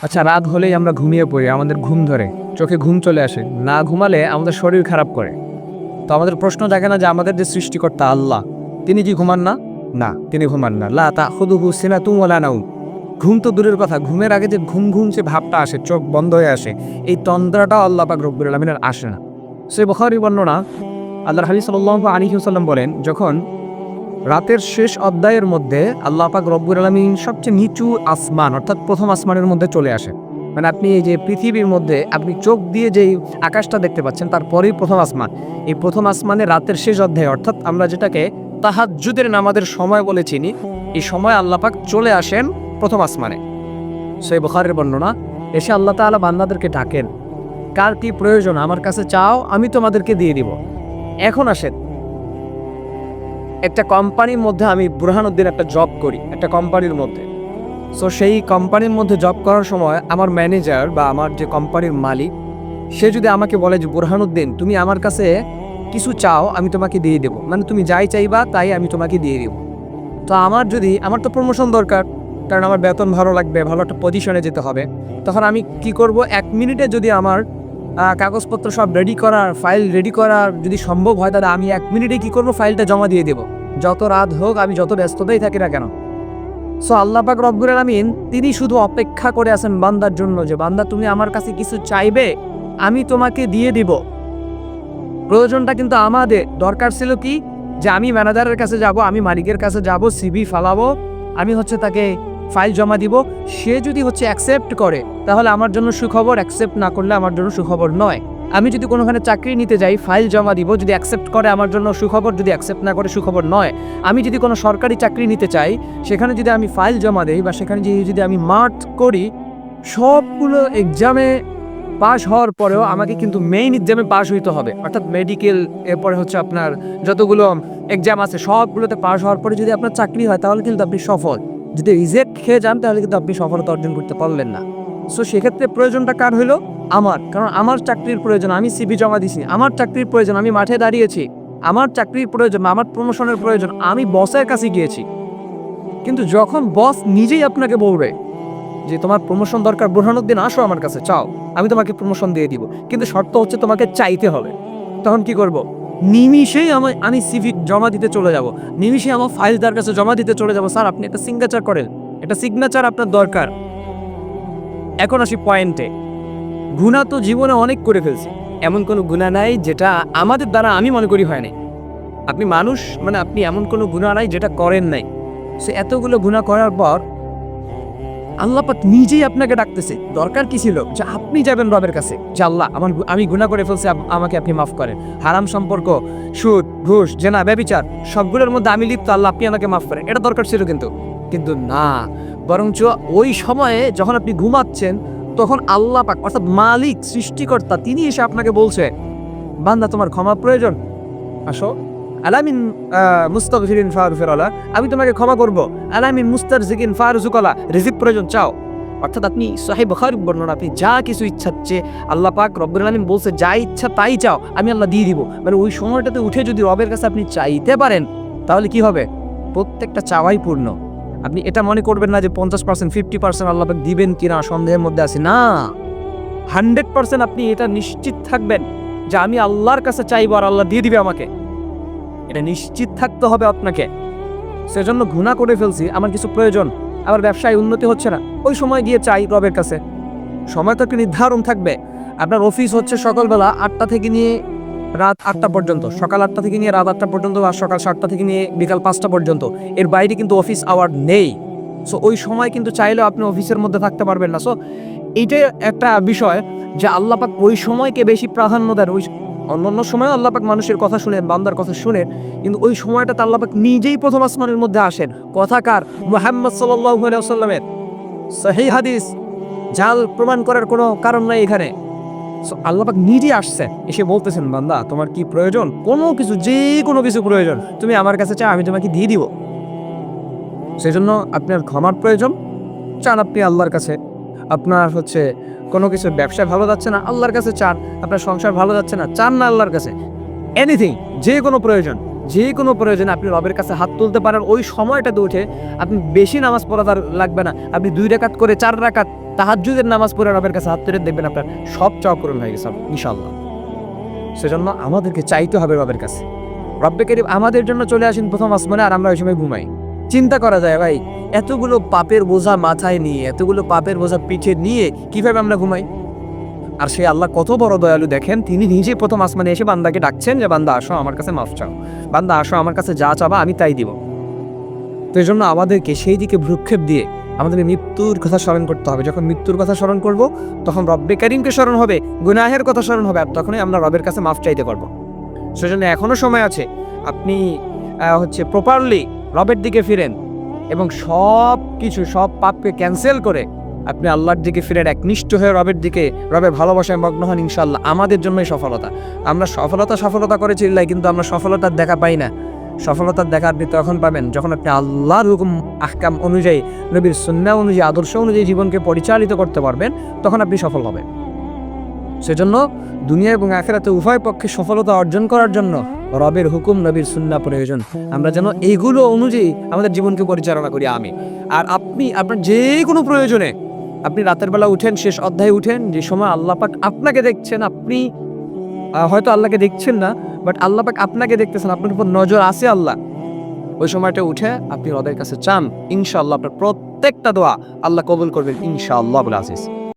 আচ্ছা, রাত হলেই আমরা ঘুমিয়ে পড়ি, আমাদের ঘুম ধরে, চোখে ঘুম চলে আসে। না ঘুমালে আমাদের শরীর খারাপ করে। তো আমাদের প্রশ্ন থাকে না যে আমাদের যে সৃষ্টিকর্তা আল্লাহ, তিনি কি ঘুমান না? না, তিনি ঘুমান না। লা তাখুযুহু সিনাতুন ওয়ালা নাওম। ঘুম তো দূরের কথা, ঘুমের আগে যে ঘুম ঘুম যে ভাবটা আসে, চোখ বন্ধ হয়ে আসে, এই তন্দ্রাটাও আল্লাহ পাক রব্বুল আলামিনের আসে না। সহিহ বুখারী বর্ণনা, আল্লাহর হাবিব সাল্লাল্লাহু আলাইহি ওয়াসাল্লাম বলেন, যখন রাতের শেষ অধ্যায়ের মধ্যে আল্লাহ পাক রব্বুল আলামিন সবচেয়ে নিচু আসমান অর্থাৎ প্রথম আসমানের মধ্যে চলে আসে। মানে আপনি এই যে পৃথিবীর মধ্যে আপনি চোখ দিয়ে যেই আকাশটা দেখতে পাচ্ছেন তারপরেই প্রথম আসমান। এই প্রথম আসমানে রাতের শেষ অধ্যায়ে অর্থাৎ আমরা যেটাকে তাহাজ্জুদের নামাজের সময় বলে চিনি, এই সময় আল্লাহ পাক চলে আসেন প্রথম আসমানে। সহিহ বুখারীর বর্ণনা, এসে আল্লাহ তাআলা বান্দাদেরকে ডাকেন, কার কি প্রয়োজন আমার কাছে চাও, আমি তোমাদেরকে দিয়ে দিব। এখন আসেন, একটা কোম্পানির মধ্যে আমি বুরহানুদ্দিন একটা জব করি একটা কোম্পানির মধ্যে। সো সেই কোম্পানির মধ্যে জব করার সময় আমার ম্যানেজার বা আমার যে কোম্পানির মালিক, সে যদি আমাকে বলে যে বুরহানুদ্দিন তুমি আমার কাছে কিছু চাও, আমি তোমাকে দিয়ে দেবো, মানে তুমি যাই চাইবা তাই আমি তোমাকে দিয়ে দেবো। তো আমার তো প্রমোশন দরকার, কারণ আমার বেতন ভালো লাগবে, ভালো একটা পজিশনে যেতে হবে। তখন আমি কি করব, 1 মিনিটে যদি আমার কাগজপত্র সব রেডি করার, ফাইল রেডি করার যদি সম্ভব হয়, তাহলে আমি 1 মিনিটে কি করব, ফাইলটা জমা দিয়ে দেবো, যত রাত হোক, আমি যত ব্যস্ততাই থাকি না কেন। সো আল্লাহ পাক রব্বুল আলামিন তিনি শুধু অপেক্ষা করে আছেন বান্দার জন্য, যে বান্দা তুমি আমার কাছে কিছু চাইবে, আমি তোমাকে দিয়ে দিব। প্রয়োজনটা কিন্তু আমাদের, দরকার ছিল কি, যে আমি ম্যানেজারের কাছে যাব, আমি মালিকের কাছে যাব, সিভি ফালাবো, আমি তাকে ফাইল জমা দিব। সে যদি অ্যাকসেপ্ট করে তাহলে আমার জন্য সুখবর, অ্যাকসেপ্ট না করলে আমার জন্য সুখবর নয়। আমি যদি কোনোখানে চাকরি নিতে যাই, ফাইল জমা দিব, যদি অ্যাকসেপ্ট করে আমার জন্য সুখবর, যদি অ্যাকসেপ্ট না করে সুখবর নয়। আমি যদি কোনো সরকারি চাকরি নিতে চাই, সেখানে যদি আমি ফাইল জমা দেই বা সেখানে যদি আমি মার্ক করি, সবগুলো এক্সামে পাশ হওয়ার পরেও আমাকে কিন্তু মেইন এক্সামে পাশ হইতে হবে, অর্থাৎ মেডিকেল, এরপরে আপনার যতগুলো এক্সাম আছে সবগুলোতে পাশ হওয়ার পরে যদি আপনার চাকরি হয় তাহলে কিন্তু আপনি সফল। যদি রিজেক্ট খেয়ে যান তাহলে কিন্তু আপনি সফলতা অর্জন করতে পারলেন না। সো সেক্ষেত্রে প্রয়োজনটা কার হইলো? আমার, কারণ আমার চাকরির প্রয়োজন, আমি সিভি জমা দিছি, আমার চাকরির প্রয়োজন, আমি মাঠে দাঁড়িয়েছি, আমার চাকরির প্রয়োজন, আমার প্রমোশনের প্রয়োজন, আমি বসের কাছে গিয়েছি। কিন্তু যখন বস নিজেই আপনাকে বলবে যে তোমার প্রমোশন দরকার, বুরহানুদ্দিন আসো আমার কাছে চাও, আমি তোমাকে প্রমোশন দিয়ে দিব, কিন্তু শর্ত হচ্ছে তোমাকে চাইতে হবে, তখন কি করব? নিমিষেই আমি সিভি জমা দিতে চলে যাব, নিমিষেই আমার ফাইল তার কাছে জমা দিতে চলে যাব। স্যার আপনি একটা সিগনেচার করেন, এটা সিগনেচার আপনার দরকার। এখন আসি পয়েন্টে, গুনাহ তো জীবনে অনেক করে ফেলছি, এমন কোনো গুনাহ নাই যেটা আমাদের দ্বারা আমি মনে করি হয় নাই। আপনি মানুষ, মানে আপনি এমন কোনো গুনাহ নাই যেটা করেন নাই। সে এতগুলো গুনাহ করার পর আল্লাহ পাক নিজেই আপনাকে ডাকতেছে। দরকার কি ছিল যে আপনি যাবেন রবের কাছে, যে আল্লাহ আমি গুনাহ করে ফেলছি, আমাকে আপনি মাফ করেন। হারাম সম্পর্ক, সুদ, ঘুষ, জেনা, ব্যভিচার, সবগুলোর মধ্যে আমি লিপ্ত, আল্লাহ আপনি আমাকে মাফ করেন, এটা দরকার ছিল। কিন্তু না, বরঞ্চ ওই সময়ে যখন আপনি ঘুমাচ্ছেন, তখন আল্লাহ পাক অর্থাৎ মালিক, সৃষ্টিকর্তা, তিনি এসে আপনাকে বলছে, বান্দা তোমার ক্ষমা প্রয়োজন, আসো। আলামিন মুস্তাগফিরিন ফাগফিরালা, আমি তোমাকে ক্ষমা করব। আলামিন মুস্তারজিকিন ফারজুকালা, রিজিক প্রয়োজন, চাও। অর্থাৎ আপনি সহিহ বুখারী বর্ণনা, আপনি যা কিছু ইচ্ছা হচ্ছে, আল্লাহ পাক রব্বুল আলামিন বলছে যা ইচ্ছা তাই চাও, আমি আল্লাহ দিয়ে দিব। মানে ওই সময়টাতে উঠে যদি রবের কাছে আপনি চাইতে পারেন, তাহলে কি হবে? প্রত্যেকটা চাওয়াই পূর্ণ। আপনি এটা মনে করবেন না যে 50%, 50% আল্লাহ পাক দিবেন কিনা সন্দেহের মধ্যে আছে, না, 100% আপনি এটা নিশ্চিত থাকবেন যে আমি আল্লাহর কাছে চাইবো আর আল্লাহ দিয়ে দিবে আমাকে, এটা নিশ্চিত থাকতে হবে আপনাকে। সেজন্য গুনাহ করে ফেলছি, আমার কিছু প্রয়োজন, আমার ব্যবসায় উন্নতি হচ্ছে না, ওই সময় গিয়ে চাই রবের কাছে। সময় তো একটা নির্ধারণ থাকবে। আপনার অফিস সকালবেলা 8টা থেকে নিয়ে রাত 8টা পর্যন্ত, সকাল 8টা থেকে নিয়ে রাত 8টা পর্যন্ত, আর সকাল 7টা থেকে নিয়ে বিকাল 5টা পর্যন্ত, এর বাইরে কিন্তু অফিস আওয়ার নেই। সো ওই সময় কিন্তু চাইলেও আপনি অফিসের মধ্যে থাকতে পারবেন না। সো এইটাই একটা বিষয় যে আল্লাহ পাক ওই সময়কে বেশি প্রাধান্য দেন। অন্যান্য সময় আল্লাহ পাক মানুষের কথা শুনেন, বান্দার কথা শুনেন, কিন্তু ওই সময়টাতে আল্লাহ পাক নিজেই প্রথম আসমানের মধ্যে আসেন। কথাকার মুহাম্মদ সাল্লাল্লাহু আলাইহি ওয়াসাল্লামের সহিহ হাদিস, জাল প্রমাণ করার কোনো কারণ নাই এখানে। সো আল্লাহ পাক নিজেই আসছেন, এসে বলতেছেন, বান্দা তোমার কি প্রয়োজন, কোনো কিছু, যে কোনো কিছু প্রয়োজন, তুমি আমার কাছে চাও, আমি তোমাকে দিয়ে দিব। সেজন্য আপনার ক্ষমার প্রয়োজন, চান আপনি আল্লাহর কাছে। আপনার কোনো কিছু ব্যবসায় ভালো যাচ্ছে না, আল্লাহর কাছে চান। আপনার সংসার ভালো যাচ্ছে না, চান না আল্লাহর কাছে। এনিথিং, যে কোনো প্রয়োজন আপনি রবের কাছে হাত তুলতে পারেন। ওই সময়টাতে উঠে আপনি বেশি নামাজ পড়া লাগবে না, আপনি 2 রাকাত করে 4 রাকাত তাহাজ্জুদের নামাজ পড়ে রবের কাছে হাত তুলে দেখবেন আপনার সব চাওয়া পূরণ হয়ে গেছে ইনশাআল্লাহ। সেজন্য আমাদেরকে চাইতে হবে রবের কাছে। রব্বে কারীম আমাদের জন্য চলে আসেন প্রথম আসমানে, আর আমরা ওই সময় ঘুমাই। চিন্তা করা যায় ভাই, এতগুলো পাপের বোঝা মাথায় নিয়ে, এতগুলো পাপের বোঝা পিঠে নিয়ে কিভাবে আমরা ঘুমাই? আর সেই আল্লাহ কত বড় দয়ালু দেখেন, তিনি নিজে প্রথম আসমানে এসে বান্দাকে ডাকছেন যে বান্দা আসো আমার কাছে মাফ চাও, বান্দা আসো আমার কাছে যা চাবা আমি তাই দিব। তো এই জন্য আমাদেরকে সেই দিকে ভ্রুক্ষেপ দিয়ে আমাদেরকে মৃত্যুর কথা স্মরণ করতে হবে। যখন মৃত্যুর কথা স্মরণ করব তখন রব্বে কারীমকে স্মরণ হবে, গুনাহের কথা স্মরণ হবে, আর তখনই আমরা রবের কাছে মাফ চাইতে পারবো। সেজন্য এখনো সময় আছে, আপনি প্রপারলি রবের দিকে ফিরেন এবং সব কিছু, সব পাপকে ক্যান্সেল করে আপনি আল্লাহর দিকে ফিরেন, একনিষ্ঠ হয়ে রবের দিকে, রবের ভালোবাসায় মগ্ন হন। ইনশাআল্লাহ আমাদের জন্যই সফলতা। আমরা সফলতা করে চিল্লাই, কিন্তু আমরা সফলতার দেখা পাই না। সফলতার দেখা আপনি তখন পাবেন যখন আপনি আল্লাহর হুকুম আহকাম অনুযায়ী, নবীর সুন্নাহ অনুযায়ী, আদর্শ অনুযায়ী জীবনকে পরিচালিত করতে পারবেন, তখন আপনি সফল হবেন। সেজন্য দুনিয়া এবং আখিরাতে উভয় পক্ষে সফলতা অর্জন করার জন্য রবের হুকুম, নবীর সুন্নাহ প্রয়োজন। আমরা যেন এইগুলো অনুযায়ী আমাদের জীবনকে পরিচালনা করি। আমি আর আপনি আপনার যে কোনো প্রয়োজনে, আপনি রাতের বেলা উঠেন, শেষ অধ্যায়ে উঠেন, যে সময় আল্লাহ পাক আপনাকে দেখছেন, আপনি হয়তো আল্লাহকে দেখছেন না, বাট আল্লাহ পাক আপনাকে দেখতেছেন, আপনার উপর নজর আছে আল্লাহ। ওই সময়টা উঠে আপনি রবের কাছে চান, ইনশাআল্লাহ আপনার প্রত্যেকটা দোয়া আল্লাহ কবুল করবেন ইনশাআল্লাহ। আবুল আজিজ।